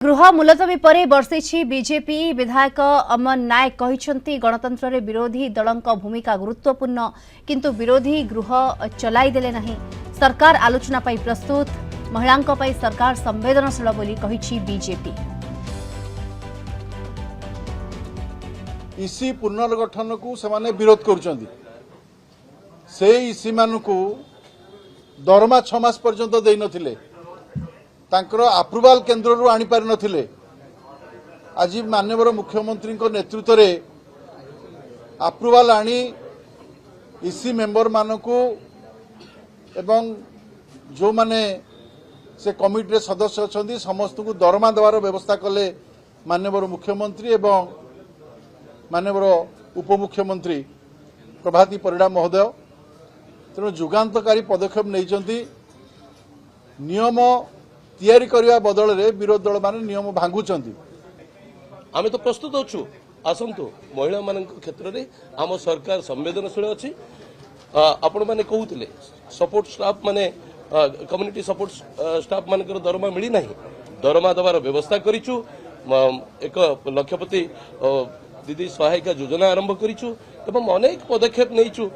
गृह मुलतवी परे बर्षिछि बीजेपी विधायक अमन नायक कहिसंती गणतंत्र रे विरोधी दलक भूमिका गुरुत्वपूर्ण किंतु विरोधी गृह चलाई देले नहीं। सरकार आलोचना पाई प्रस्तुत महिलांक पाई सरकार संवेदनशील बोली कहिछि बीजेपी। इसी पुनर्गठन को सेमाने विरोध करुचंदी। से इसी मानकु दरमा 6 मास पर्यंत देई नथिले, तांकर अप्रूवाल केन्द्र रु आनी पारि नथिले। आज माननीय मुख्यमंत्री नेतृत्व रे अप्रूवाल आनी इसी मेंबर मानकु एवं जो माने से कमिटी रे सदस्य अछंदी समस्त को दरमा देवार व्यवस्था कले माननीय मुख्यमंत्री एवं माननीय उपमुख्यमंत्री प्रभाती परिडा महोदय। तेणु जुगान्तकारी पदक्षेप नहीं। नियम तैयारी करने बदल में विरोधी दल माने नियम भांगुचंदी। आम तो प्रस्तुत अच्छु आसतु महिला मान क्षेत्र में आम सरकार संवेदनशील अच्छी। आपण मैंने कहते सपोर्ट स्टाफ माने कम्युनिटी सपोर्ट स्टाफ मान दरमा मिली ना, दरमा देवार व्यवस्था करिचु। एक लक्षपति दीदी सहायिका योजना आरंभ करिचु एवं अनेक पदक्षेप नहींचु।